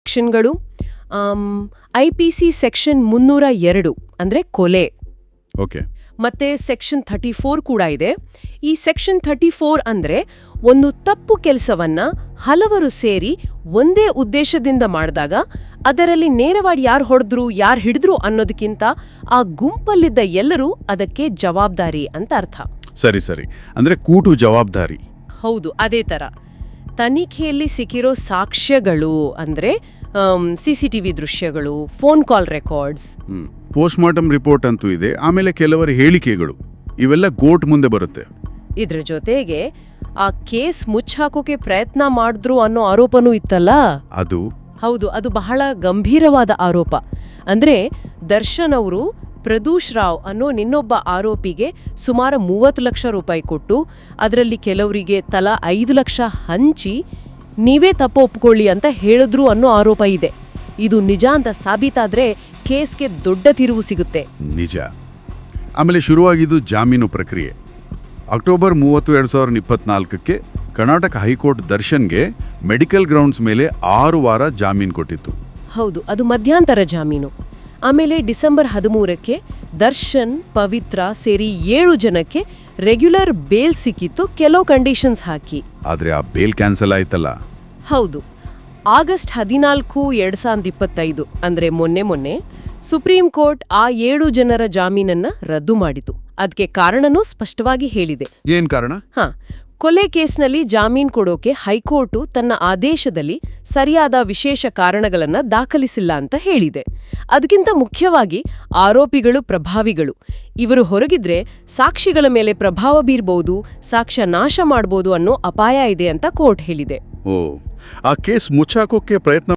ಸೆಕ್ಷನ್ಗಳು IPC section 302 ಅಂದ್ರೆ ಕೊಲೆ, okay, ಮತ್ತೆ ಸೆಕ್ಷನ್ 34 ಕೂಡ ಇದೆ. ಈ ಸೆಕ್ಷನ್ 34 ಅಂದ್ರೆ ಒಂದು ತಪ್ಪು ಕೆಲಸವನ್ನ ಹಲವರು ಸೇರಿ ಒಂದೇ ಉದ್ದೇಶದಿಂದ ಮಾಡಿದಾಗ ಅದರಲ್ಲಿ ನೇರವಾಗಿ ಯಾರು ಹೊಡೆದ್ರು ಯಾರು ಹಿಡಿದ್ರು ಅನ್ನೋದಕ್ಕಿಂತ ಆ ಗುಂಪಲ್ಲಿದ್ದ ಎಲ್ಲರೂ ಅದಕ್ಕೆ ಜವಾಬ್ದಾರಿ ಅಂತ ಅರ್ಥ. ಸರಿ ಸರಿ, ಅಂದ್ರೆ ಕೂಟು ಜವಾಬ್ದಾರಿ. ಹೌದು, ಅದೇ ತರ. ತನಿಖೆಯಲ್ಲಿ ಸಿಕ್ಕಿರೋ ಸಾಕ್ಷ್ಯಗಳು ಅಂದ್ರೆ CCTV ದೃಶ್ಯಗಳು, phone call records, post-mortem report ಅಂತೂ ಇದೆ. ಆಮೇಲೆ ಕೆಲವರ ಹೇಳಿಕೆಗಳು, ಇವೆಲ್ಲ ಕೋರ್ಟ್ ಮುಂದೆ ಬರುತ್ತೆ. ಇದ್ರ ಜೊತೆಗೆ ಆ ಕೇಸ್ ಮುಚ್ಚಾಕೋಕೆ ಪ್ರಯತ್ನ ಮಾಡಿದ್ರು ಅನ್ನೋ ಆರೋಪನೂ ಇತ್ತಲ್ಲ. ಅದು ಹೌದು, ಅದು ಬಹಳ ಗಂಭೀರವಾದ ಆರೋಪ. ಅಂದ್ರೆ ದರ್ಶನ್ ಅವರು ಪ್ರದೂಷ್ ರಾವ್ ಅನ್ನೋ ಇನ್ನೊಬ್ಬ ಆರೋಪಿಗೆ ಸುಮಾರು 30 ಲಕ್ಷ ರೂಪಾಯಿ ಕೊಟ್ಟು ಅದರಲ್ಲಿ ಕೆಲವರಿಗೆ ತಲಾ 5 ಲಕ್ಷ ಹಂಚಿ ನೀವೇ ತಪ್ಪು ಒಪ್ಕೊಳ್ಳಿ ಅಂತ ಹೇಳಿದ್ರು ಅನ್ನೋ ಆರೋಪ ಇದೆ. ಇದು ನಿಜ ಅಂತ ಸಾಬೀತಾದ್ರೆ ಕೇಸ್ಗೆ ದೊಡ್ಡ ತಿರುವು ಸಿಗುತ್ತೆ. ನಿಜ. ಆಮೇಲೆ ಶುರುವಾಗಿದ್ದು ಜಾಮೀನು ಪ್ರಕ್ರಿಯೆ. ಅಕ್ಟೋಬರ್ 30, 2024ಕ್ಕೆ ಕರ್ನಾಟಕ ಹೈಕೋರ್ಟ್ ದರ್ಶನ್ಗೆ ಮೆಡಿಕಲ್ ಗ್ರೌಂಡ್ಸ್ ಮೇಲೆ 6 ವಾರ ಜಾಮೀನು ಕೊಟ್ಟಿತ್ತು. ಹೌದು, ಅದು ಮಧ್ಯಂತರ ಜಾಮೀನು. ಆಮೇಲೆ ಡಿಸೆಂಬರ್ 13ಕ್ಕೆ ದರ್ಶನ್, ಪವಿತ್ರ ಸೇರಿ 7 ಜನಕ್ಕೆ ರೆಗ್ಯುಲರ್ ಬೇಲ್ ಸಿಕ್ಕಿತ್ತು, ಕೆಲವು ಕಂಡೀಷನ್ಸ್ ಹಾಕಿ. ಆದ್ರೆ ಆ ಬೇಲ್ ಕ್ಯಾನ್ಸಲ್ ಆಯ್ತಲ್ಲ. ಹೌದು, ಆಗಸ್ಟ್ 14, 2025 ಅಂದ್ರೆ ಮೊನ್ನೆ ಸುಪ್ರೀಂ ಕೋರ್ಟ್ ಆ 7 ಜನರ ಜಾಮೀನನ್ನ ರದ್ದು ಮಾಡಿತು. ಅದಕ್ಕೆ ಕಾರಣನೂ ಸ್ಪಷ್ಟವಾಗಿ ಹೇಳಿದೆ. ಏನ್ ಕಾರಣ? ಕೊಲೆ ಕೇಸ್ನಲ್ಲಿ ಜಾಮೀನ್ ಕೊಡೋಕೆ ಹೈಕೋರ್ಟು ತನ್ನ ಆದೇಶದಲ್ಲಿ ಸರಿಯಾದ ವಿಶೇಷ ಕಾರಣಗಳನ್ನ ದಾಖಲಿಸಿಲ್ಲ ಅಂತ ಹೇಳಿದೆ. ಅದಕ್ಕಿಂತ ಮುಖ್ಯವಾಗಿ ಆರೋಪಿಗಳು ಪ್ರಭಾವಿಗಳು. ಇವರು ಹೊರಗಿದ್ರೆ ಸಾಕ್ಷಿಗಳ ಮೇಲೆ ಪ್ರಭಾವ ಬೀರ್ಬೋದು, ಸಾಕ್ಷ್ಯ ನಾಶ ಮಾಡ್ಬೋದು ಅನ್ನೋ ಅಪಾಯ ಇದೆ ಅಂತ ಕೋರ್ಟ್ ಹೇಳಿದೆ. ಆ ಕೇಸ್ ಮುಚ್ಚಾಕೋಕೆ ಪ್ರಯತ್ನ